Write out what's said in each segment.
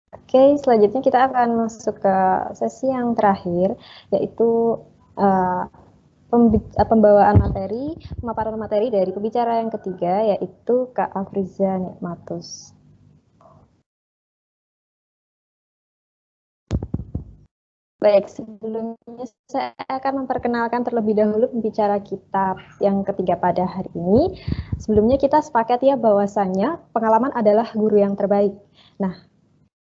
Oke, selanjutnya kita akan masuk ke sesi yang terakhir, yaitu uh, pembawaan materi, pemaparan materi dari pembicara yang ketiga, yaitu Kak Afriza Nikmatus. Baik, sebelumnya saya akan memperkenalkan terlebih dahulu pembicara kita yang ketiga pada hari ini. Sebelumnya kita sepakat ya bahwasannya pengalaman adalah guru yang terbaik. Nah,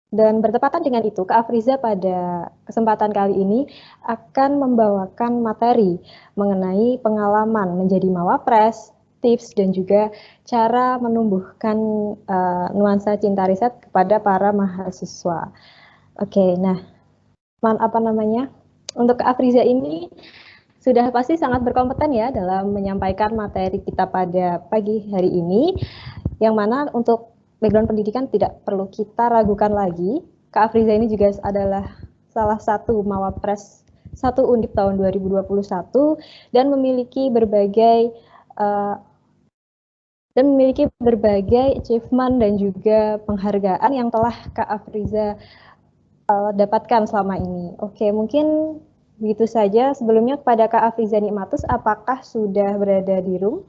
dan bertepatan dengan itu, Kak Afriza pada kesempatan kali ini akan membawakan materi mengenai pengalaman menjadi mawapres, tips, dan juga cara menumbuhkan nuansa cinta riset kepada para mahasiswa. Oke, nah, apa namanya? Untuk Kak Afriza ini sudah pasti sangat berkompeten ya dalam menyampaikan materi kita pada pagi hari ini, yang mana untuk background pendidikan tidak perlu kita ragukan lagi. Kak Afriza ini juga adalah salah satu mawapres satu Undip tahun 2021 dan memiliki berbagai uh, achievement dan juga penghargaan yang telah Kak Afriza dapatkan selama ini. Oke, mungkin begitu saja. Sebelumnya kepada Kak Afriza Nikmatus, apakah sudah berada di room?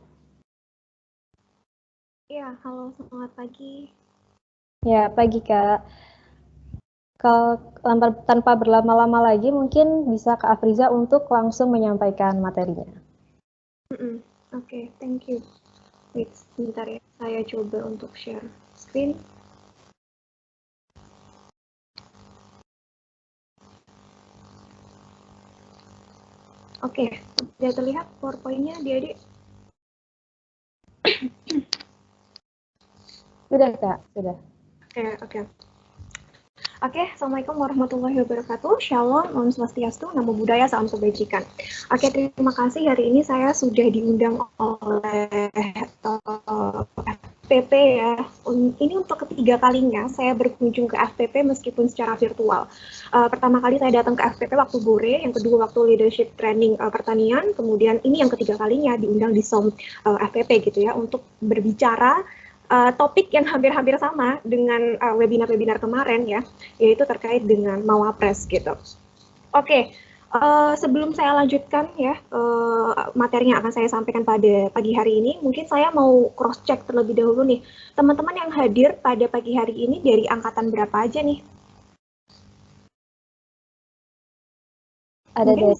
Ya, halo, selamat pagi. Ya, pagi Kak. Kalau tanpa berlama-lama lagi, mungkin bisa Kak Afriza untuk langsung menyampaikan materinya. Oke, thank you. Wait, sebentar ya, saya coba untuk share screen. Oke, sudah terlihat PowerPoint-nya, Adik-adik? Sudah Kak, sudah. Oke. Oke, Assalamualaikum warahmatullahi wabarakatuh. Shalom, Om Swastiastu, Namo Buddhaya, Salam Kebajikan. Oke, terima kasih. Hari ini saya sudah diundang oleh FPP ya. Ini untuk ketiga kalinya saya berkunjung ke FPP meskipun secara virtual. Pertama kali saya datang ke FPP waktu BORE, yang kedua waktu Leadership Training Pertanian, kemudian ini yang ketiga kalinya diundang di SOM FPP gitu ya, untuk berbicara topik yang hampir-hampir sama dengan webinar-webinar kemarin ya, yaitu terkait dengan Mawapres gitu. Oke, sebelum saya lanjutkan ya materi yang akan saya sampaikan pada pagi hari ini, mungkin saya mau cross check terlebih dahulu nih, teman-teman yang hadir pada pagi hari ini dari angkatan berapa aja nih? Ada dari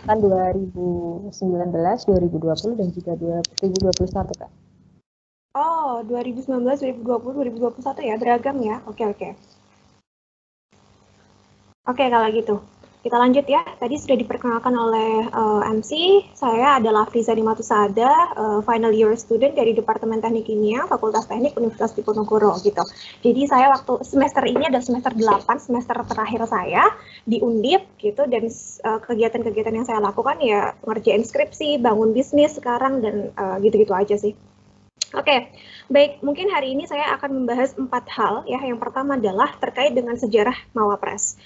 kan 2019, 2020, dan juga 2021 Kak. Oh, 2019, 2020, 2021 ya, beragam ya. Oke. Oke, kalau gitu. Kita lanjut ya. Tadi sudah diperkenalkan oleh MC. Saya adalah Friza Dimatusada, final year student dari Departemen Teknik Kimia, Fakultas Teknik Universitas Diponegoro gitu. Jadi saya waktu semester ini ada semester 8, semester terakhir saya di Undip gitu, dan kegiatan-kegiatan yang saya lakukan ya ngerjain skripsi, bangun bisnis sekarang, dan gitu-gitu aja sih. Oke, baik. Mungkin hari ini saya akan membahas 4 hal ya. Yang pertama adalah terkait dengan sejarah Mawapres.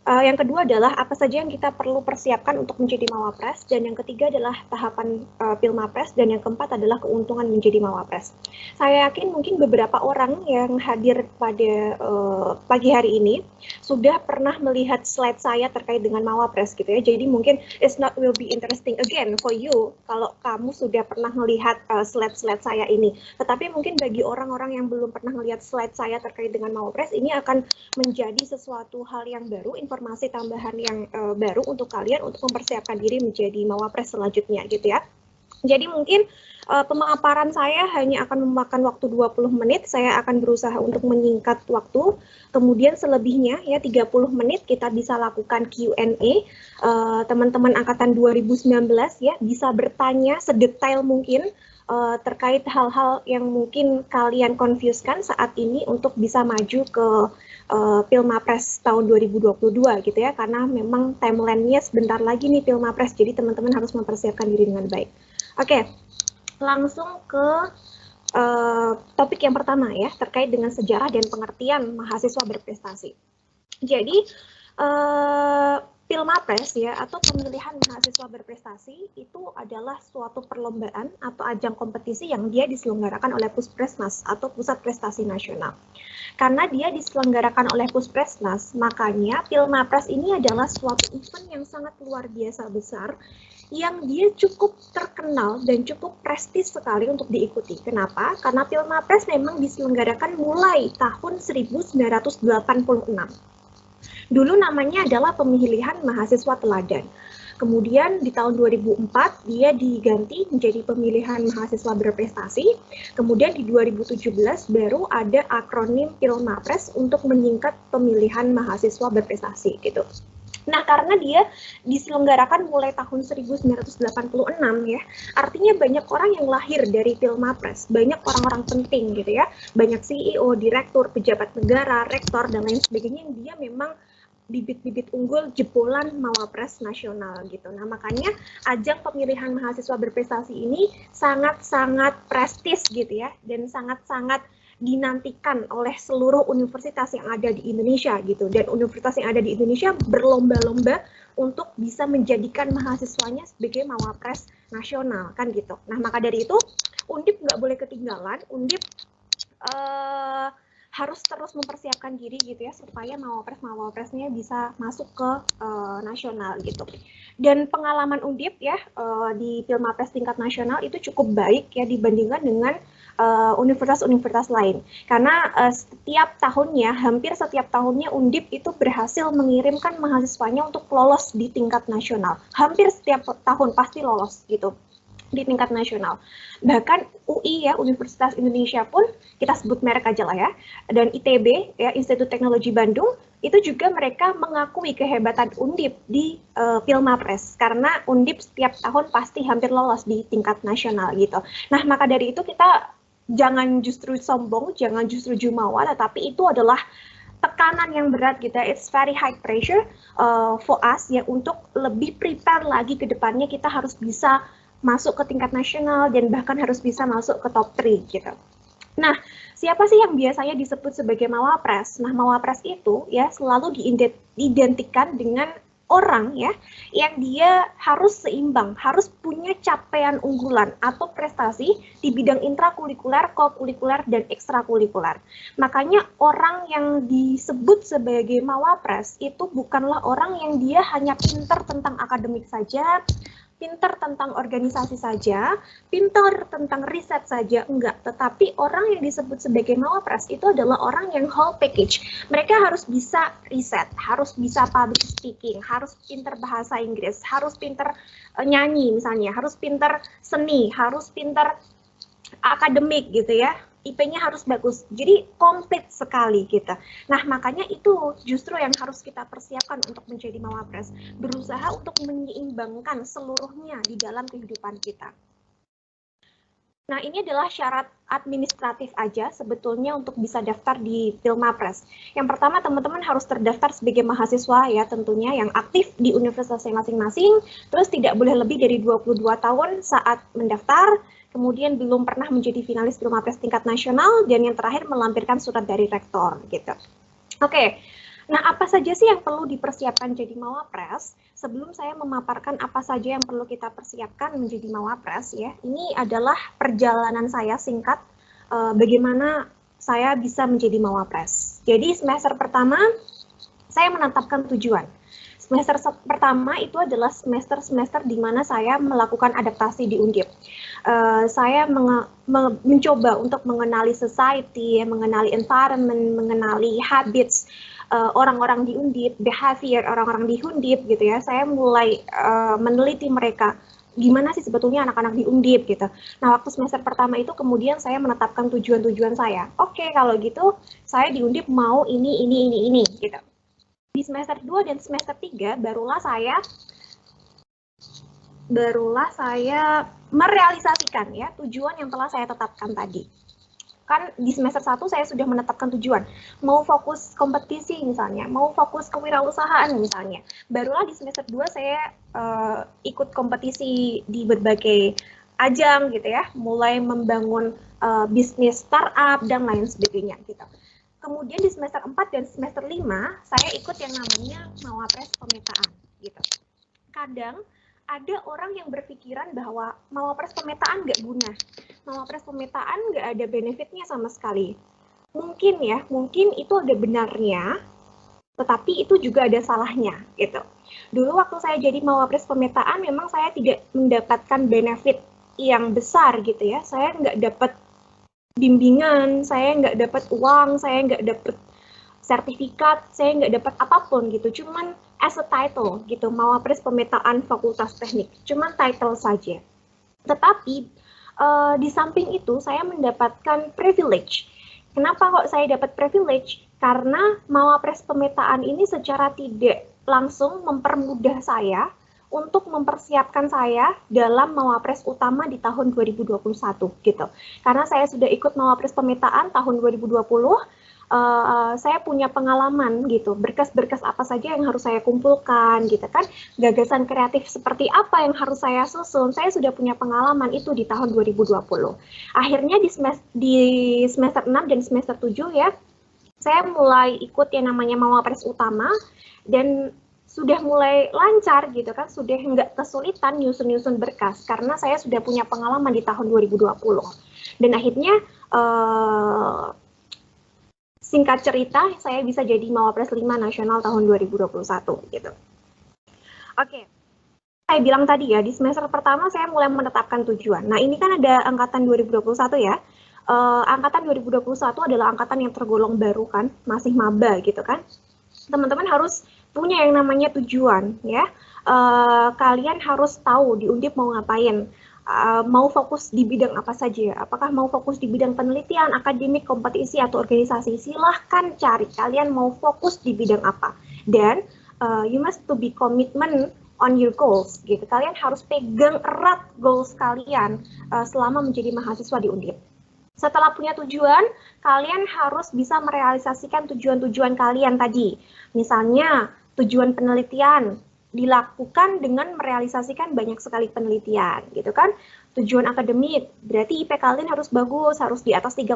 Yang kedua adalah apa saja yang kita perlu persiapkan untuk menjadi Mawapres, dan yang ketiga adalah tahapan Pilmapres, dan yang keempat adalah keuntungan menjadi Mawapres. Saya yakin mungkin beberapa orang yang hadir pada pagi hari ini sudah pernah melihat slide saya terkait dengan Mawapres gitu ya. Jadi mungkin it's not will be interesting again for you kalau kamu sudah pernah melihat slide-slide saya ini. Tetapi mungkin bagi orang-orang yang belum pernah melihat slide saya terkait dengan Mawapres, ini akan menjadi sesuatu hal yang baru, informasi tambahan yang baru untuk kalian untuk mempersiapkan diri menjadi Mawapres selanjutnya gitu ya. Jadi mungkin pemaparan saya hanya akan memakan waktu 20 menit, saya akan berusaha untuk menyingkat waktu, kemudian selebihnya ya 30 menit kita bisa lakukan Q&A. Teman-teman angkatan 2019 ya bisa bertanya sedetail mungkin terkait hal-hal yang mungkin kalian confuse-kan saat ini untuk bisa maju ke Pilmapres tahun 2022 gitu ya, karena memang timeline-nya sebentar lagi nih Pilmapres, jadi teman-teman harus mempersiapkan diri dengan baik. Oke, langsung ke topik yang pertama ya, terkait dengan sejarah dan pengertian mahasiswa berprestasi. Jadi Pilmapres ya, atau pemilihan mahasiswa berprestasi itu adalah suatu perlombaan atau ajang kompetisi yang dia diselenggarakan oleh Puspresnas atau Pusat Prestasi Nasional. Karena dia diselenggarakan oleh Puspresnas, makanya Pilmapres ini adalah suatu event yang sangat luar biasa besar yang dia cukup terkenal dan cukup prestis sekali untuk diikuti. Kenapa? Karena Pilmapres memang diselenggarakan mulai tahun 1986. Dulu namanya adalah pemilihan mahasiswa teladan. Kemudian di tahun 2004 dia diganti menjadi pemilihan mahasiswa berprestasi. Kemudian di 2017 baru ada akronim Pilmapres untuk menyingkat pemilihan mahasiswa berprestasi gitu. Nah, karena dia diselenggarakan mulai tahun 1986 ya, artinya banyak orang yang lahir dari Pilmapres, banyak orang-orang penting gitu ya, banyak CEO, direktur, pejabat negara, rektor, dan lain sebagainya yang dia memang bibit-bibit unggul jebolan Mawapres nasional gitu. Nah, makanya ajang pemilihan mahasiswa berprestasi ini sangat-sangat prestis gitu ya, dan sangat-sangat dinantikan oleh seluruh universitas yang ada di Indonesia gitu. Dan universitas yang ada di Indonesia berlomba-lomba untuk bisa menjadikan mahasiswanya sebagai Mawapres nasional kan gitu. Nah, maka dari itu Undip nggak boleh ketinggalan. Undip harus terus mempersiapkan diri gitu ya supaya Mawapres-Mawapresnya bisa masuk ke nasional gitu. Dan pengalaman Undip ya di Pilmapres tingkat nasional itu cukup baik ya dibandingkan dengan universitas-universitas lain. Karena hampir setiap tahunnya Undip itu berhasil mengirimkan mahasiswanya untuk lolos di tingkat nasional. Hampir setiap tahun pasti lolos gitu di tingkat nasional. Bahkan UI ya, Universitas Indonesia pun, kita sebut merek aja lah ya, dan ITB ya, Institut Teknologi Bandung, itu juga mereka mengakui kehebatan Undip di Pilmapres, karena Undip setiap tahun pasti hampir lolos di tingkat nasional gitu. Nah, maka dari itu kita jangan justru sombong, jangan justru jumawa, tetapi itu adalah tekanan yang berat gitu. It's very high pressure for us ya untuk lebih prepare lagi ke depannya. Kita harus bisa masuk ke tingkat nasional dan bahkan harus bisa masuk ke top 3 gitu. Nah, siapa sih yang biasanya disebut sebagai Mawapres? Nah, Mawapres itu ya selalu diidentikan dengan orang ya yang dia harus seimbang, harus punya capaian unggulan atau prestasi di bidang intrakurikuler, kokurikuler, dan ekstrakurikuler. Makanya orang yang disebut sebagai Mawapres itu bukanlah orang yang dia hanya pintar tentang akademik saja, pintar tentang organisasi saja, pintar tentang riset saja, enggak. Tetapi orang yang disebut sebagai Mawapres itu adalah orang yang whole package. Mereka harus bisa riset, harus bisa public speaking, harus pintar bahasa Inggris, harus pintar nyanyi misalnya, harus pintar seni, harus pintar akademik gitu ya. IP-nya harus bagus, jadi komplit sekali gitu. Nah, makanya itu justru yang harus kita persiapkan untuk menjadi Mawapres, berusaha untuk menyeimbangkan seluruhnya di dalam kehidupan kita. Nah, ini adalah syarat administratif aja sebetulnya untuk bisa daftar di Pilmapres. Yang pertama, teman-teman harus terdaftar sebagai mahasiswa ya tentunya yang aktif di universitas masing-masing, terus tidak boleh lebih dari 22 tahun saat mendaftar, kemudian belum pernah menjadi finalis Pilmapres tingkat nasional, dan yang terakhir melampirkan surat dari rektor gitu. Oke. Nah, apa saja sih yang perlu dipersiapkan jadi Mawapres? Sebelum saya memaparkan apa saja yang perlu kita persiapkan menjadi Mawapres ya, ini adalah perjalanan saya singkat bagaimana saya bisa menjadi Mawapres. Jadi semester pertama saya menetapkan tujuan. Semester pertama itu adalah semester-semester di mana saya melakukan adaptasi di Undip. Saya mencoba untuk mengenali society, mengenali environment, mengenali habits orang-orang di Undip, behavior orang-orang di Undip gitu ya. Saya mulai meneliti mereka. Gimana sih sebetulnya anak-anak di Undip gitu. Nah, waktu semester pertama itu kemudian saya menetapkan tujuan-tujuan saya. Oke, kalau gitu saya di Undip mau ini gitu. Di semester 2 dan semester 3 barulah saya merealisasikan ya tujuan yang telah saya tetapkan tadi. Kan di semester 1 saya sudah menetapkan tujuan, mau fokus kompetisi misalnya, mau fokus kewirausahaan misalnya. Barulah di semester 2 saya ikut kompetisi di berbagai ajang gitu ya, mulai membangun bisnis startup dan lain sebagainya gitu. Kemudian di semester 4 dan semester 5, saya ikut yang namanya Mawapres pemetaan. gitu. Kadang ada orang yang berpikiran bahwa mawapres pemetaan nggak guna, mawapres pemetaan nggak ada benefitnya sama sekali. Mungkin ya, mungkin itu ada benarnya, tetapi itu juga ada salahnya gitu. Dulu waktu saya jadi mawapres pemetaan memang saya tidak mendapatkan benefit yang besar gitu ya. Saya nggak dapat bimbingan, saya nggak dapat uang, saya nggak dapat sertifikat, saya nggak dapat apapun gitu. Cuman as a title gitu, mawapres pemetaan Fakultas Teknik. Cuman title saja. Tetapi di samping itu saya mendapatkan privilege. Kenapa kok saya dapat privilege? Karena mawapres pemetaan ini secara tidak langsung mempermudah saya untuk mempersiapkan saya dalam mawapres utama di tahun 2021 gitu. Karena saya sudah ikut mawapres pemetaan tahun 2020, saya punya pengalaman gitu, berkas-berkas apa saja yang harus saya kumpulkan gitu kan, gagasan kreatif seperti apa yang harus saya susun, saya sudah punya pengalaman itu di tahun 2020. Akhirnya di semester 6 dan semester 7 ya, saya mulai ikut yang namanya mawapres utama dan sudah mulai lancar gitu kan, sudah nggak kesulitan nyusun-nyusun berkas karena saya sudah punya pengalaman di tahun 2020. Dan akhirnya singkat cerita saya bisa jadi mawapres 5 nasional tahun 2021 gitu. Oke. Saya bilang tadi ya, di semester pertama saya mulai menetapkan tujuan. Nah, ini kan ada angkatan 2021 ya. Angkatan 2021 adalah angkatan yang tergolong baru kan, masih maba gitu kan. Teman-teman harus punya yang namanya tujuan ya. Kalian harus tahu di Undip mau ngapain, mau fokus di bidang apa saja. Apakah mau fokus di bidang penelitian, akademik, kompetisi, atau organisasi? Silahkan cari kalian mau fokus di bidang apa. Dan you must to be commitment on your goals gitu. Kalian harus pegang erat goals kalian selama menjadi mahasiswa di Undip. Setelah punya tujuan, kalian harus bisa merealisasikan tujuan-tujuan kalian tadi. Misalnya, tujuan penelitian dilakukan dengan merealisasikan banyak sekali penelitian, gitu kan. Tujuan akademik, berarti IP kalian harus bagus, harus di atas 3,7,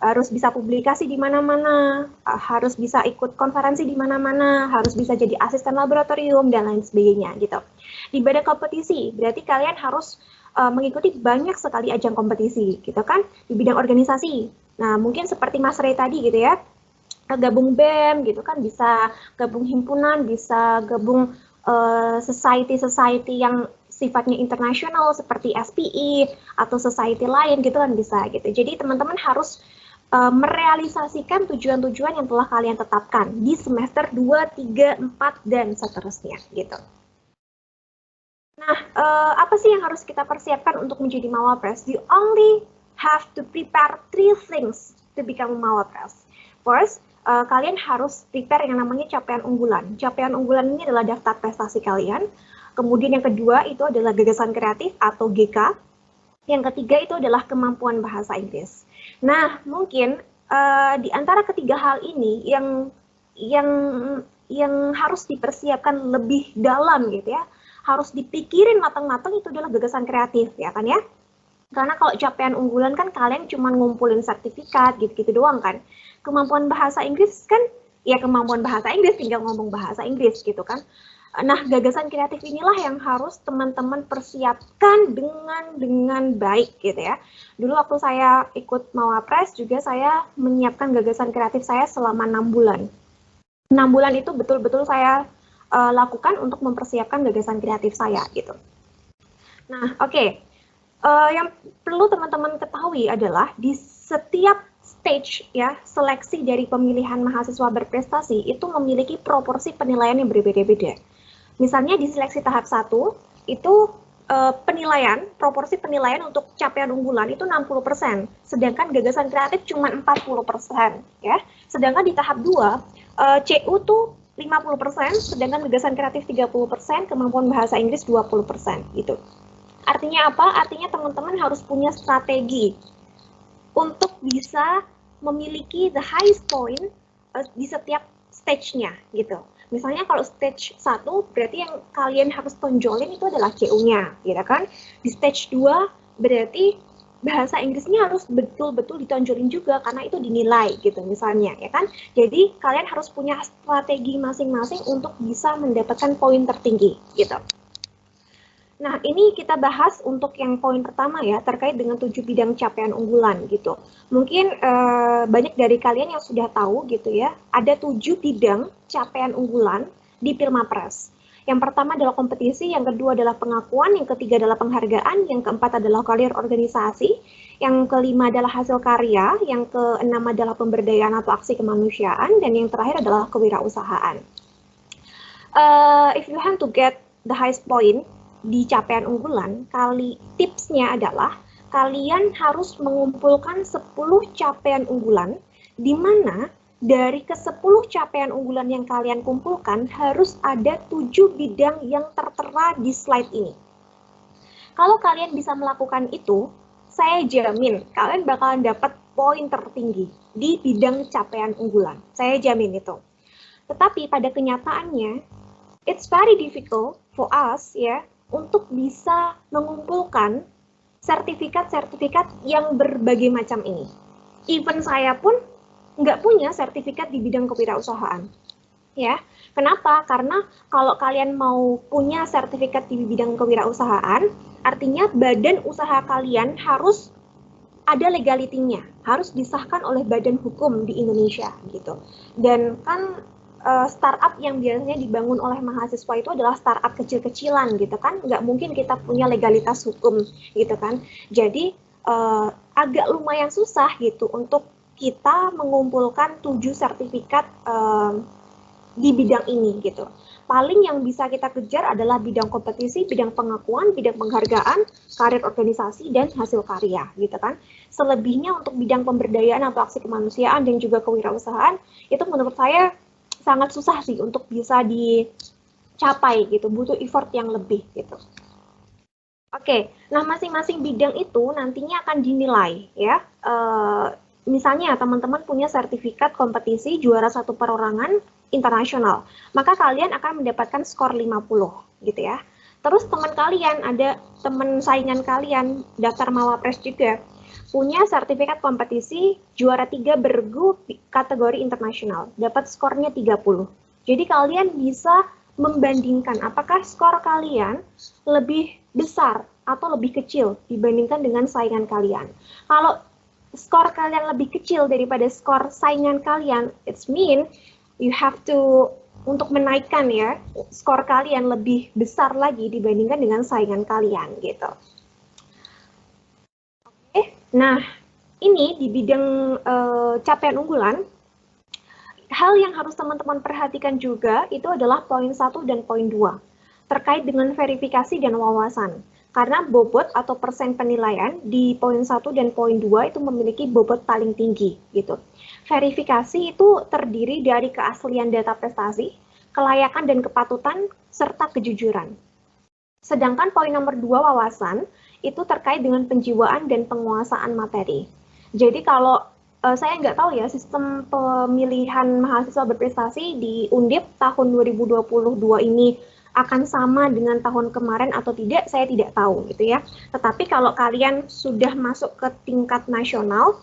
harus bisa publikasi di mana-mana, harus bisa ikut konferensi di mana-mana, harus bisa jadi asisten laboratorium, dan lain sebagainya, gitu. Di bidang kompetisi, berarti kalian harus mengikuti banyak sekali ajang kompetisi, gitu kan, di bidang organisasi. Nah, mungkin seperti Mas Ray tadi gitu ya, gabung BEM gitu kan, bisa gabung himpunan, bisa gabung society-society yang sifatnya internasional seperti SPI atau society lain gitu kan bisa gitu. Jadi teman-teman harus merealisasikan tujuan-tujuan yang telah kalian tetapkan di semester 2, 3, 4, dan seterusnya gitu. Nah, apa sih yang harus kita persiapkan untuk menjadi mawapres? You only have to prepare 3 things to become a mawapres. First, kalian harus prepare yang namanya capaian unggulan. Capaian unggulan ini adalah daftar prestasi kalian. Kemudian yang kedua itu adalah gagasan kreatif atau GK. Yang ketiga itu adalah kemampuan bahasa Inggris. Nah, mungkin di antara ketiga hal ini yang harus dipersiapkan lebih dalam gitu ya, harus dipikirin matang-matang itu adalah gagasan kreatif ya kan ya. Karena kalau capaian unggulan kan kalian cuma ngumpulin sertifikat gitu-gitu doang kan. Kemampuan bahasa Inggris kan ya kemampuan bahasa Inggris, tinggal ngomong bahasa Inggris gitu kan. Nah, gagasan kreatif inilah yang harus teman-teman persiapkan dengan baik gitu ya. Dulu waktu saya ikut mawapres juga saya menyiapkan gagasan kreatif saya selama 6 bulan. 6 bulan itu betul-betul saya lakukan untuk mempersiapkan gagasan kreatif saya gitu. Nah, oke. Yang perlu teman-teman ketahui adalah di setiap stage ya seleksi dari pemilihan mahasiswa berprestasi itu memiliki proporsi penilaian yang berbeda-beda. Misalnya di seleksi tahap 1 itu proporsi penilaian untuk capaian unggulan itu 60%, sedangkan gagasan kreatif cuma 40% ya. Sedangkan di tahap 2 CU tuh 50%, sedangkan gagasan kreatif 30%, kemampuan bahasa Inggris 20% gitu. Artinya apa? Artinya teman-teman harus punya strategi untuk bisa memiliki the highest point di setiap stage-nya gitu. Misalnya kalau stage 1 berarti yang kalian harus tonjolin itu adalah CU-nya, gitu kan? Di stage 2 berarti bahasa Inggrisnya harus betul-betul ditonjolin juga karena itu dinilai gitu misalnya ya kan. Jadi kalian harus punya strategi masing-masing untuk bisa mendapatkan poin tertinggi gitu. Nah, ini kita bahas untuk yang poin pertama ya, terkait dengan 7 bidang capaian unggulan gitu. Mungkin banyak dari kalian yang sudah tahu gitu ya, ada 7 bidang capaian unggulan di Pilmapres. Yang pertama adalah kompetisi, yang kedua adalah pengakuan, yang ketiga adalah penghargaan, yang keempat adalah karir organisasi, yang kelima adalah hasil karya, yang keenam adalah pemberdayaan atau aksi kemanusiaan, dan yang terakhir adalah kewirausahaan. If you want to get the highest point di capaian unggulan, tipsnya adalah kalian harus mengumpulkan 10 capaian unggulan, di mana dari ke-10 capaian unggulan yang kalian kumpulkan harus ada 7 bidang yang tertera di slide ini. Kalau kalian bisa melakukan itu, saya jamin kalian bakalan dapat poin tertinggi di bidang capaian unggulan. Saya jamin itu. Tetapi pada kenyataannya, it's very difficult for us ya untuk bisa mengumpulkan sertifikat-sertifikat yang berbagai macam ini. Even saya pun nggak punya sertifikat di bidang kewirausahaan. Ya, kenapa? Karena kalau kalian mau punya sertifikat di bidang kewirausahaan, artinya badan usaha kalian harus ada legalitinya, harus disahkan oleh badan hukum di Indonesia gitu. Dan kan startup yang biasanya dibangun oleh mahasiswa itu adalah startup kecil-kecilan gitu kan, nggak mungkin kita punya legalitas hukum gitu kan. Jadi agak lumayan susah gitu untuk kita mengumpulkan 7 sertifikat di bidang ini gitu. Paling yang bisa kita kejar adalah bidang kompetisi, bidang pengakuan, bidang penghargaan, karir organisasi, dan hasil karya gitu kan. Selebihnya untuk bidang pemberdayaan atau aksi kemanusiaan dan juga kewirausahaan, itu menurut saya sangat susah sih untuk bisa dicapai gitu, butuh effort yang lebih gitu. Oke, nah masing-masing bidang itu nantinya akan dinilai ya. Misalnya teman-teman punya sertifikat kompetisi juara 1 perorangan internasional, maka kalian akan mendapatkan skor 50 gitu ya. Terus teman kalian, ada teman saingan kalian, daftar Mawapres juga, punya sertifikat kompetisi juara 3 bergu kategori internasional, dapat skornya 30. Jadi kalian bisa membandingkan apakah skor kalian lebih besar atau lebih kecil dibandingkan dengan saingan kalian. Kalau skor kalian lebih kecil daripada skor saingan kalian, it's mean you have to untuk menaikkan ya skor kalian lebih besar lagi dibandingkan dengan saingan kalian gitu. Oke, nah ini di bidang capaian unggulan, hal yang harus teman-teman perhatikan juga itu adalah poin 1 dan poin 2 terkait dengan verifikasi dan wawasan. Karena bobot atau persen penilaian di poin 1 dan poin 2 itu memiliki bobot paling tinggi gitu. Verifikasi itu terdiri dari keaslian data prestasi, kelayakan dan kepatutan, serta kejujuran. Sedangkan poin nomor 2 wawasan itu terkait dengan penjiwaan dan penguasaan materi. Jadi kalau saya nggak tahu ya sistem pemilihan mahasiswa berprestasi di Undip tahun 2022 ini akan sama dengan tahun kemarin atau tidak, saya tidak tahu gitu ya. Tetapi kalau kalian sudah masuk ke tingkat nasional,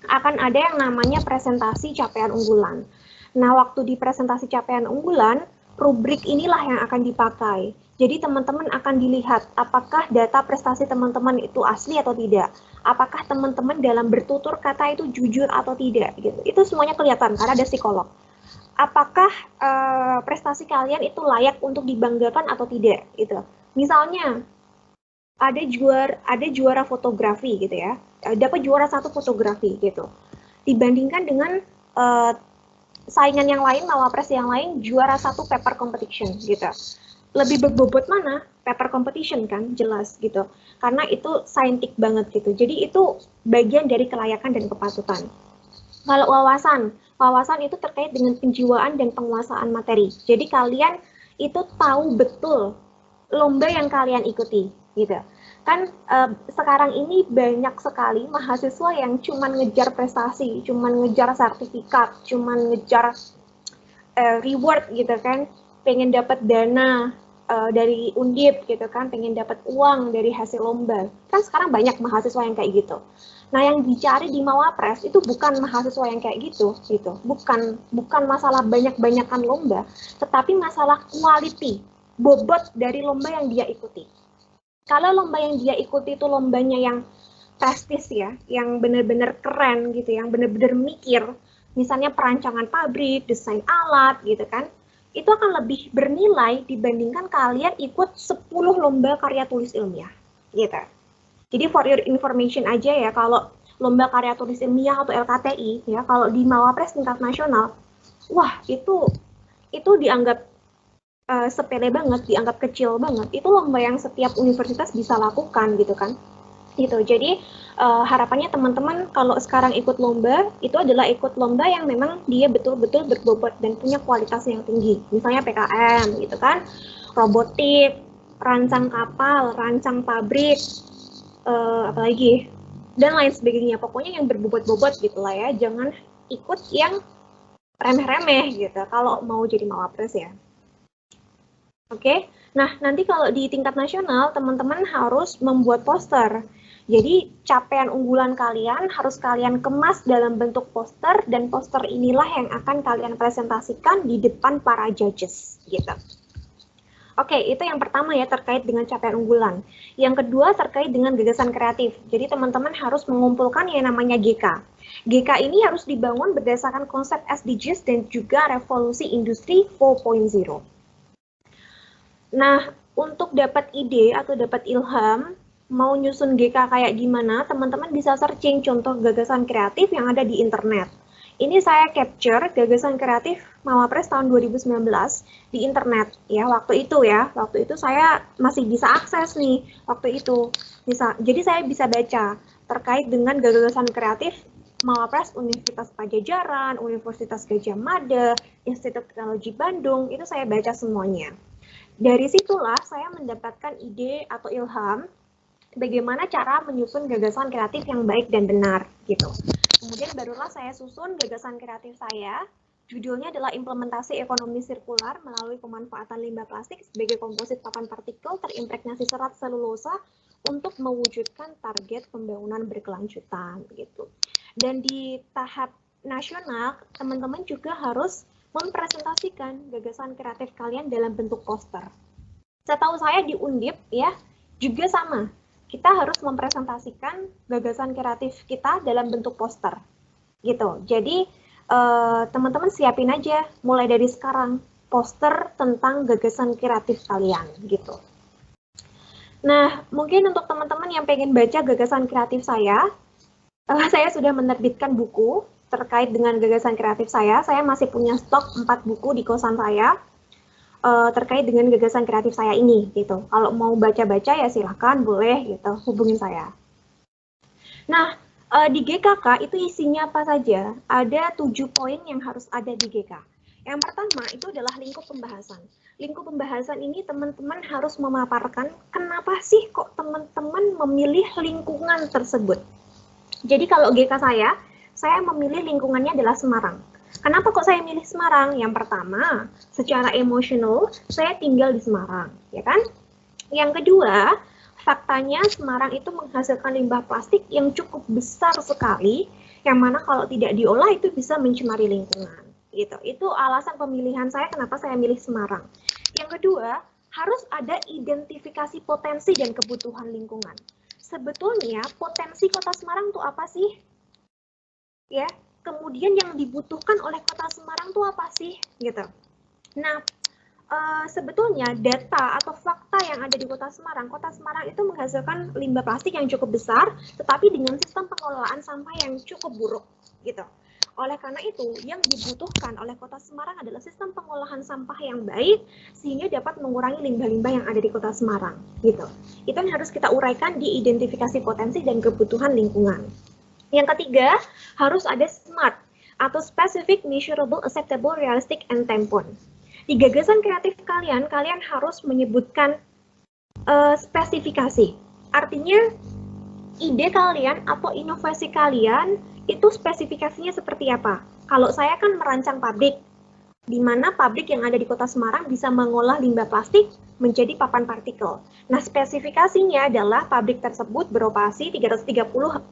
akan ada yang namanya presentasi capaian unggulan. Nah, waktu di presentasi capaian unggulan, rubrik inilah yang akan dipakai. Jadi teman-teman akan dilihat apakah data prestasi teman-teman itu asli atau tidak. Apakah teman-teman dalam bertutur kata itu jujur atau tidak gitu. Itu semuanya kelihatan karena ada psikolog. Apakah prestasi kalian itu layak untuk dibanggakan atau tidak gitu. Misalnya ada juara fotografi gitu ya, dapat juara 1 fotografi gitu, dibandingkan dengan saingan yang lain, Mawapres yang lain juara 1 paper competition gitu. Lebih berbobot mana? Paper competition kan, jelas gitu, karena itu saintik banget gitu. Jadi itu bagian dari kelayakan dan kepatutan. Kalau wawasan itu terkait dengan penjiwaan dan penguasaan materi. Jadi kalian itu tahu betul lomba yang kalian ikuti, gitu. Kan sekarang ini banyak sekali mahasiswa yang cuman ngejar prestasi, cuman ngejar sertifikat, cuman ngejar reward gitu kan, pengen dapat dana dari Undip gitu kan, pengen dapat uang dari hasil lomba. Kan sekarang banyak mahasiswa yang kayak gitu. Nah, yang dicari di Mawapres itu bukan mahasiswa yang kayak gitu. Bukan masalah banyak-banyakan lomba, tetapi masalah quality, bobot dari lomba yang dia ikuti. Kalau lomba yang dia ikuti itu lombanya yang prestis ya, yang benar-benar keren gitu, yang benar-benar mikir, misalnya perancangan pabrik, desain alat gitu kan, itu akan lebih bernilai dibandingkan kalian ikut 10 lomba karya tulis ilmiah gitu. Jadi for your information aja ya, kalau lomba karya tulis ilmiah atau LKTI ya, kalau di Mawapres tingkat nasional, wah itu dianggap sepele banget, dianggap kecil banget. Itu lomba yang setiap universitas bisa lakukan gitu kan. Gitu. Jadi harapannya teman-teman kalau sekarang ikut lomba, itu adalah ikut lomba yang memang dia betul-betul berbobot dan punya kualitas yang tinggi. Misalnya PKM gitu kan, robotik, rancang kapal, rancang pabrik, apalagi, dan lain sebagainya. Pokoknya yang berbobot-bobot gitu lah ya, jangan ikut yang remeh-remeh gitu kalau mau jadi Mawapres ya. Oke, nah nanti kalau di tingkat nasional, teman-teman harus membuat poster. Jadi capaian unggulan kalian harus kalian kemas dalam bentuk poster, dan poster inilah yang akan kalian presentasikan di depan para judges gitu. Oke, itu yang pertama ya, terkait dengan capaian unggulan. Yang kedua terkait dengan gagasan kreatif. Jadi teman-teman harus mengumpulkan yang namanya GK. GK ini harus dibangun berdasarkan konsep SDGs dan juga revolusi industri 4.0. Nah, untuk dapat ide atau dapat ilham, mau nyusun GK kayak gimana, teman-teman bisa searching contoh gagasan kreatif yang ada di internet. Ini saya capture gagasan kreatif Mawapres tahun 2019 di internet ya, waktu itu saya masih bisa akses nih waktu itu. Jadi saya bisa baca terkait dengan gagasan kreatif Mawapres Universitas Pajajaran, Universitas Gadjah Mada, Institut Teknologi Bandung, itu saya baca semuanya. Dari situlah saya mendapatkan ide atau ilham bagaimana cara menyusun gagasan kreatif yang baik dan benar gitu. Kemudian barulah saya susun gagasan kreatif saya. Judulnya adalah implementasi ekonomi sirkular melalui pemanfaatan limbah plastik sebagai komposit papan partikel terimpregnasi serat selulosa untuk mewujudkan target pembangunan berkelanjutan gitu. Dan di tahap nasional, teman-teman juga harus mempresentasikan gagasan kreatif kalian dalam bentuk poster. Setahu saya di Undip ya, juga sama. Kita harus mempresentasikan gagasan kreatif kita dalam bentuk poster. Gitu. Jadi teman-teman siapin aja mulai dari sekarang poster tentang gagasan kreatif kalian gitu. Nah, mungkin untuk teman-teman yang pengen baca gagasan kreatif saya sudah menerbitkan buku terkait dengan gagasan kreatif saya. Saya masih punya stok 4 buku di kosan saya terkait dengan gagasan kreatif saya ini gitu. Kalau mau baca-baca ya silahkan, boleh gitu, hubungin saya. Nah, di GKK itu isinya apa saja? Ada 7 poin yang harus ada di GK. Yang pertama itu adalah lingkup pembahasan. Lingkup pembahasan ini teman-teman harus memaparkan kenapa sih kok teman-teman memilih lingkungan tersebut. Jadi kalau GK saya memilih lingkungannya adalah Semarang. Kenapa kok saya milih Semarang? Yang pertama, secara emosional saya tinggal di Semarang, ya kan? Yang kedua, faktanya Semarang itu menghasilkan limbah plastik yang cukup besar sekali, yang mana kalau tidak diolah itu bisa mencemari lingkungan. Gitu. Itu alasan pemilihan saya kenapa saya milih Semarang. Yang kedua, harus ada identifikasi potensi dan kebutuhan lingkungan. Sebetulnya potensi Kota Semarang itu apa sih? Ya, kemudian yang dibutuhkan oleh Kota Semarang itu apa sih? Gitu. Nah, sebetulnya data atau fakta yang ada di Kota Semarang itu menghasilkan limbah plastik yang cukup besar, tetapi dengan sistem pengelolaan sampah yang cukup buruk, gitu. Oleh karena itu, yang dibutuhkan oleh Kota Semarang adalah sistem pengolahan sampah yang baik, sehingga dapat mengurangi limbah-limbah yang ada di Kota Semarang, gitu. Itu yang harus kita uraikan di identifikasi potensi dan kebutuhan lingkungan. Yang ketiga, harus ada SMART, atau Specific, Measurable, Acceptable, Realistic, and Tampon. Di gagasan kreatif kalian harus menyebutkan spesifikasi. Artinya, ide kalian atau inovasi kalian itu spesifikasinya seperti apa. Kalau saya kan merancang pabrik, di mana pabrik yang ada di Kota Semarang bisa mengolah limbah plastik menjadi papan partikel. Nah, spesifikasinya adalah pabrik tersebut beroperasi 330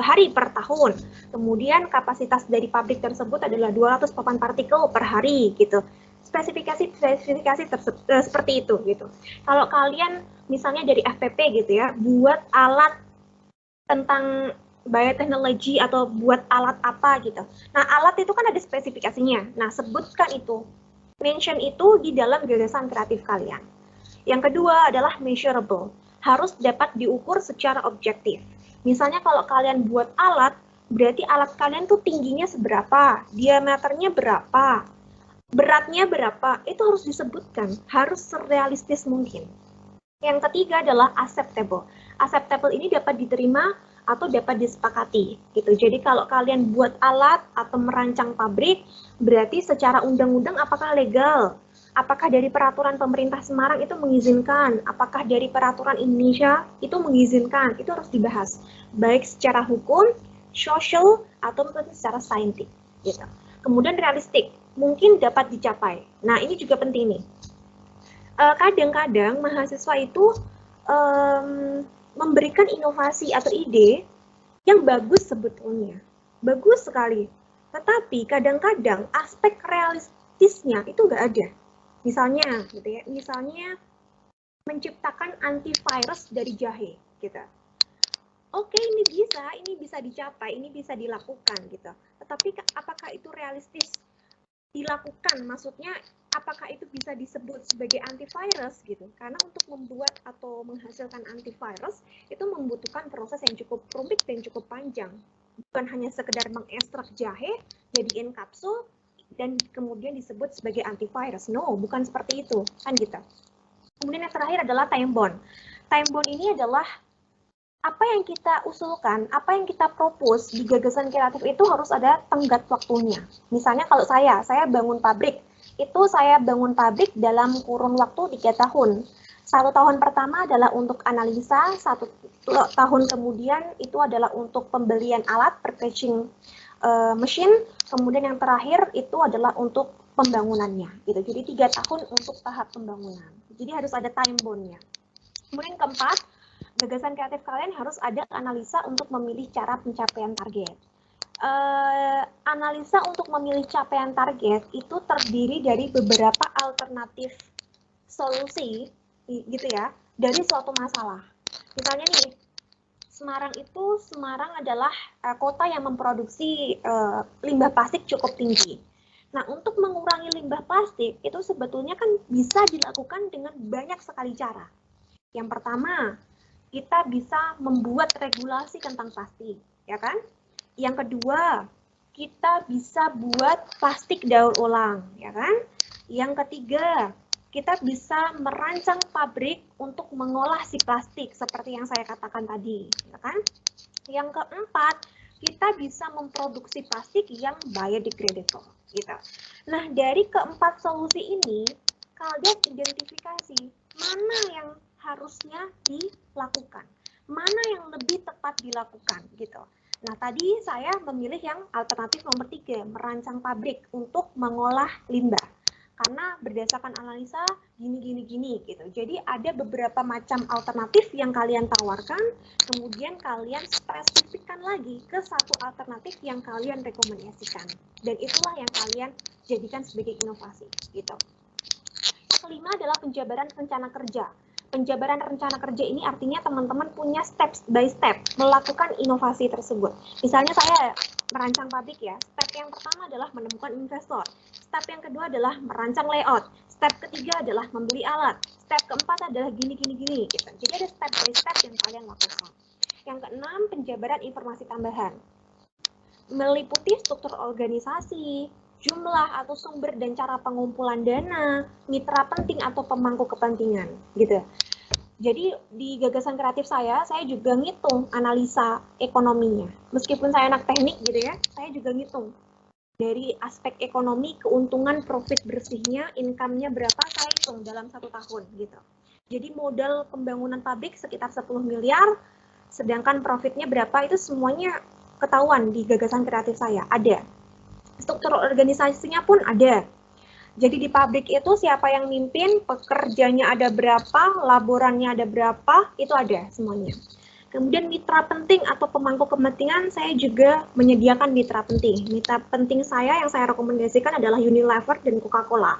hari per tahun. Kemudian kapasitas dari pabrik tersebut adalah 200 papan partikel per hari gitu. Spesifikasi seperti itu gitu. Kalau kalian misalnya dari FPP gitu ya, buat alat tentang bioteknologi atau buat alat apa gitu. Nah, alat itu kan ada spesifikasinya. Nah, sebutkan itu. Mention itu di dalam gagasan kreatif kalian. Yang kedua adalah measurable. Harus dapat diukur secara objektif. Misalnya kalau kalian buat alat, berarti alat kalian tuh tingginya seberapa, diameternya berapa, beratnya berapa, itu harus disebutkan, harus serealistis mungkin. Yang ketiga adalah acceptable. Acceptable ini dapat diterima atau dapat disepakati gitu. Jadi kalau kalian buat alat atau merancang pabrik, berarti secara undang-undang apakah legal? Apakah dari peraturan pemerintah Semarang itu mengizinkan? Apakah dari peraturan Indonesia itu mengizinkan? Itu harus dibahas, baik secara hukum, sosial, atau secara saintik. Gitu. Kemudian realistik, mungkin dapat dicapai. Nah, ini juga penting nih. Kadang-kadang mahasiswa itu memberikan inovasi atau ide yang bagus sebetulnya. Bagus sekali. Tetapi kadang-kadang aspek realistisnya itu nggak ada. Misalnya, gitu ya, misalnya menciptakan antivirus dari jahe, gitu. Oke, ini bisa dicapai, ini bisa dilakukan, gitu. Tetapi apakah itu realistis dilakukan? Maksudnya, apakah itu bisa disebut sebagai antivirus, gitu? Karena untuk membuat atau menghasilkan antivirus itu membutuhkan proses yang cukup rumit dan cukup panjang. Bukan hanya sekedar mengekstrak jahe, jadiin kapsul, dan kemudian disebut sebagai antivirus. No, bukan seperti itu, kan gitu. Kemudian yang terakhir adalah time bound. Time bound ini adalah apa yang kita usulkan, apa yang kita propose di gagasan kreatif itu harus ada tenggat waktunya. Misalnya kalau saya bangun pabrik, itu saya bangun pabrik dalam kurun waktu 3 tahun. 1 tahun pertama adalah untuk analisa, 1 tahun kemudian itu adalah untuk pembelian alat, purchasing mesin, kemudian yang terakhir itu adalah untuk pembangunannya gitu. Jadi 3 tahun untuk tahap pembangunan. Jadi harus ada time bound-nya. Kemudian keempat, gagasan kreatif kalian harus ada analisa untuk memilih cara pencapaian target. Analisa untuk memilih capaian target itu terdiri dari beberapa alternatif solusi gitu ya dari suatu masalah. Misalnya nih, Semarang adalah kota yang memproduksi limbah plastik cukup tinggi. Nah, untuk mengurangi limbah plastik itu sebetulnya kan bisa dilakukan dengan banyak sekali cara. Yang pertama, kita bisa membuat regulasi tentang plastik, ya kan? Yang kedua, kita bisa buat plastik daur ulang, ya kan? Yang ketiga, kita bisa merancang pabrik untuk mengolah si plastik seperti yang saya katakan tadi, ya kan? Yang keempat, kita bisa memproduksi plastik yang biodegradable, gitu. Nah, dari keempat solusi ini, kalian identifikasi mana yang harusnya dilakukan, mana yang lebih tepat dilakukan, gitu. Nah, tadi saya memilih yang alternatif nomor 3, merancang pabrik untuk mengolah limbah. Karena berdasarkan analisa gini gitu. Jadi ada beberapa macam alternatif yang kalian tawarkan, kemudian kalian spesifikkan lagi ke satu alternatif yang kalian rekomendasikan. Dan itulah yang kalian jadikan sebagai inovasi gitu. Yang kelima adalah penjabaran rencana kerja. Penjabaran rencana kerja ini artinya teman-teman punya step by step melakukan inovasi tersebut. Misalnya saya merancang pabrik ya, step yang pertama adalah menemukan investor, step yang kedua adalah merancang layout, step ketiga adalah membeli alat, step keempat adalah gini gitu. Jadi ada step by step yang kalian lakukan. Yang keenam, penjabaran informasi tambahan, meliputi struktur organisasi, jumlah atau sumber dan cara pengumpulan dana, mitra penting atau pemangku kepentingan, gitu. Jadi di gagasan kreatif saya juga ngitung analisa ekonominya. Meskipun saya anak teknik gitu ya, saya juga ngitung. Dari aspek ekonomi, keuntungan, profit bersihnya, income-nya berapa, saya hitung dalam 1 tahun gitu. Jadi modal pembangunan pabrik sekitar 10 miliar, sedangkan profitnya berapa itu semuanya ketahuan di gagasan kreatif saya, ada. Struktur organisasinya pun ada. Jadi di pabrik itu siapa yang mimpin, pekerjanya ada berapa, laborannya ada berapa, itu ada semuanya. Kemudian mitra penting atau pemangku kepentingan, saya juga menyediakan mitra penting. Mitra penting saya yang saya rekomendasikan adalah Unilever dan Coca-Cola.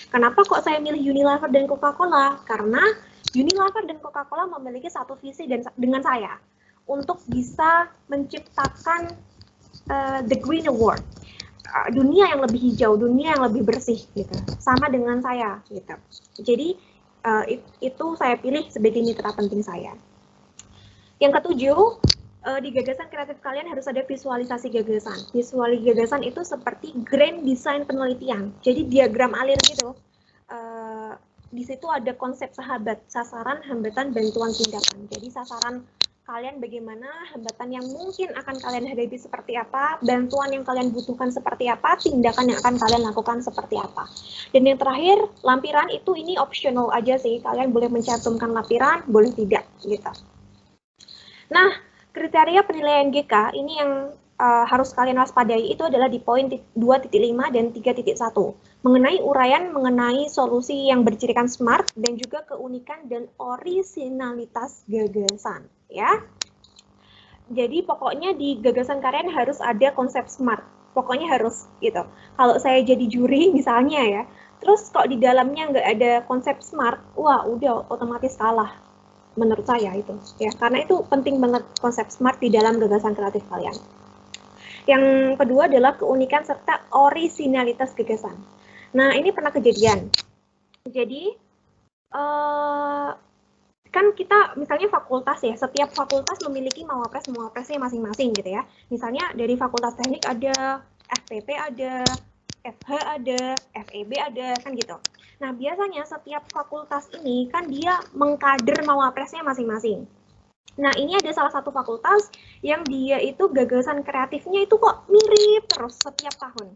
Kenapa kok saya milih Unilever dan Coca-Cola? Karena Unilever dan Coca-Cola memiliki satu visi dengan saya untuk bisa menciptakan the Green Award, dunia yang lebih hijau, dunia yang lebih bersih, gitu. Sama dengan saya, gitu. Jadi itu saya pilih sebagai mitra penting saya. Yang ketujuh, di gagasan kreatif kalian harus ada visualisasi gagasan. Visualisasi gagasan itu seperti grand design penelitian. Jadi diagram alir gitu. Di situ ada konsep sahabat, sasaran, hambatan, bantuan, tindakan. Jadi sasaran kalian bagaimana, hambatan yang mungkin akan kalian hadapi seperti apa, bantuan yang kalian butuhkan seperti apa, tindakan yang akan kalian lakukan seperti apa. Dan yang terakhir, lampiran itu ini optional aja sih. Kalian boleh mencantumkan lampiran, boleh tidak, gitu. Nah, kriteria penilaian GK ini yang harus kalian waspadai itu adalah di poin 2.5 dan 3.1 mengenai uraian mengenai solusi yang bercirikan smart dan juga keunikan dan orisinalitas gagasan, ya. Jadi pokoknya di gagasan kalian harus ada konsep smart, pokoknya harus gitu. Kalau saya jadi juri misalnya ya, terus kok di dalamnya nggak ada konsep smart, wah udah otomatis kalah. Menurut saya itu, ya, karena itu penting banget konsep smart di dalam gagasan kreatif kalian. Yang kedua adalah keunikan serta orisinalitas gagasan. Nah, ini pernah kejadian. Jadi, kan kita misalnya fakultas ya, setiap fakultas memiliki mawapresnya masing-masing gitu ya. Misalnya dari fakultas teknik ada, FPP ada, FH ada, FEB ada, kan gitu. Nah, biasanya setiap fakultas ini kan dia mengkader mawapresnya masing-masing. Nah, ini ada salah satu fakultas yang dia itu gagasan kreatifnya itu kok mirip terus setiap tahun.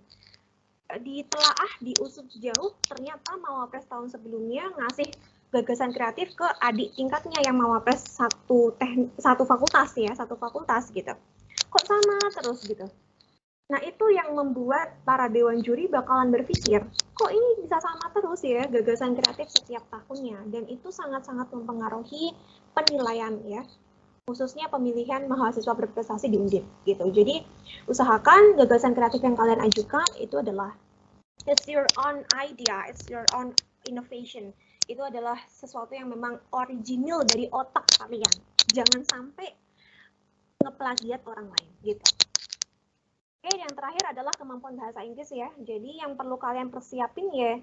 Ditelaah, diusut jauh, ternyata mawapres tahun sebelumnya ngasih gagasan kreatif ke adik tingkatnya yang mawapres satu fakultas ya, satu fakultas gitu. Kok sama terus gitu. Nah, itu yang membuat para dewan juri bakalan berpikir, kok ini bisa sama terus ya gagasan kreatif setiap tahunnya, dan itu sangat-sangat mempengaruhi penilaian ya, khususnya pemilihan mahasiswa berprestasi di Undip gitu. Jadi usahakan gagasan kreatif yang kalian ajukan itu adalah it's your own idea, it's your own innovation. Itu adalah sesuatu yang memang original dari otak kalian. Jangan sampai ngeplagiat orang lain gitu. Oke, yang terakhir adalah kemampuan bahasa Inggris ya. Jadi yang perlu kalian persiapin ya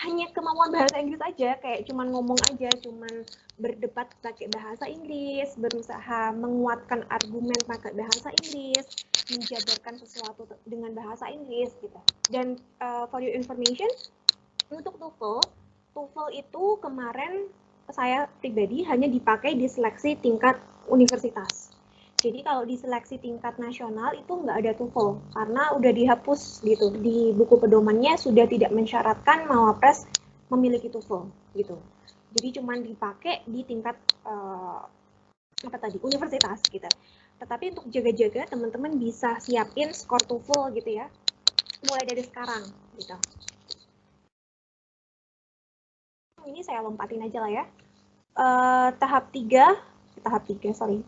hanya kemampuan bahasa Inggris aja, kayak cuman ngomong aja, cuman berdebat pakai bahasa Inggris, berusaha menguatkan argumen pakai bahasa Inggris, menjabarkan sesuatu dengan bahasa Inggris gitu. Dan for your information, untuk TOEFL itu kemarin saya pribadi hanya dipakai di seleksi tingkat universitas. Jadi kalau di seleksi tingkat nasional itu nggak ada TOEFL karena udah dihapus gitu, di buku pedomannya sudah tidak mensyaratkan mawapres memiliki TOEFL gitu. Jadi cuma dipakai di tingkat universitas gitu. Tetapi untuk jaga-jaga teman-teman bisa siapin skor TOEFL gitu ya, mulai dari sekarang gitu. Ini saya lompatin aja lah ya.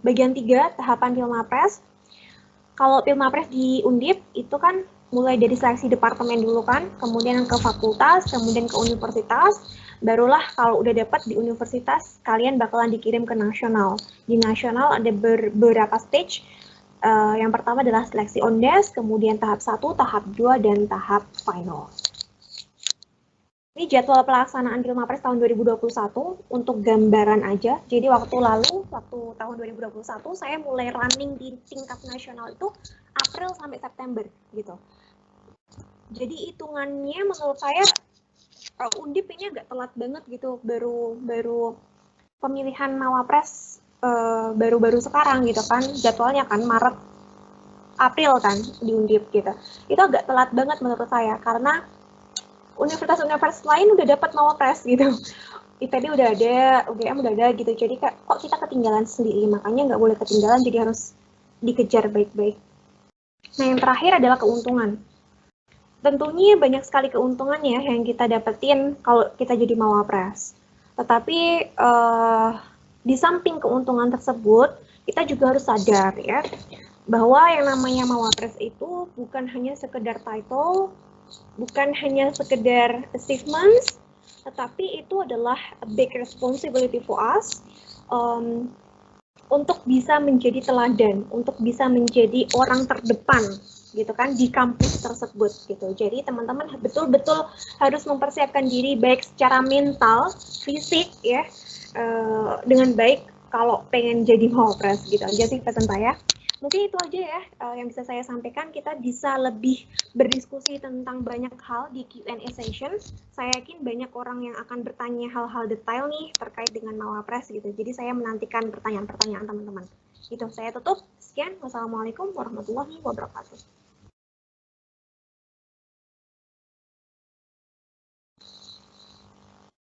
Bagian 3, tahapan Pilmapres. Kalau Pilmapres di Undip itu kan mulai dari seleksi departemen dulu kan, kemudian ke fakultas, kemudian ke universitas, barulah kalau udah dapat di universitas, kalian bakalan dikirim ke nasional. Di nasional ada beberapa stage. Yang pertama adalah seleksi on-desk, kemudian tahap 1, tahap 2, dan tahap final. Ini jadwal pelaksanaan Pilmapres tahun 2021 untuk gambaran aja. Jadi waktu tahun 2021 saya mulai running di tingkat nasional itu April sampai September gitu. Jadi hitungannya menurut saya Undip ini agak telat banget gitu, baru pemilihan Mawapres baru-baru sekarang gitu kan, jadwalnya kan Maret April kan di Undip gitu. Itu agak telat banget menurut saya karena universitas-universitas lain udah dapat Mawapres gitu. IPB udah ada, UGM udah ada gitu. Jadi kok kita ketinggalan sendiri, makanya nggak boleh ketinggalan, jadi harus dikejar baik-baik. Nah, yang terakhir adalah keuntungan. tentunya banyak sekali keuntungan ya yang kita dapetin kalau kita jadi mawapres. Tetapi di samping keuntungan tersebut, kita juga harus sadar ya bahwa yang namanya mawapres itu bukan hanya sekedar title, bukan hanya sekedar achievements, tetapi itu adalah a big responsibility for us untuk bisa menjadi teladan, untuk bisa menjadi orang terdepan gitu kan di kampus tersebut gitu. Jadi teman-teman betul-betul harus mempersiapkan diri baik secara mental, fisik ya dengan baik kalau pengen jadi mawapres gitu aja sih pesan saya. Mungkin itu aja ya yang bisa saya sampaikan. Kita bisa lebih berdiskusi tentang banyak hal di Q&A session. Saya yakin banyak orang yang akan bertanya hal-hal detail nih terkait dengan mawapres gitu. Jadi saya menantikan pertanyaan-pertanyaan teman-teman. Gitu, saya tutup. Sekian. Wassalamualaikum warahmatullahi wabarakatuh.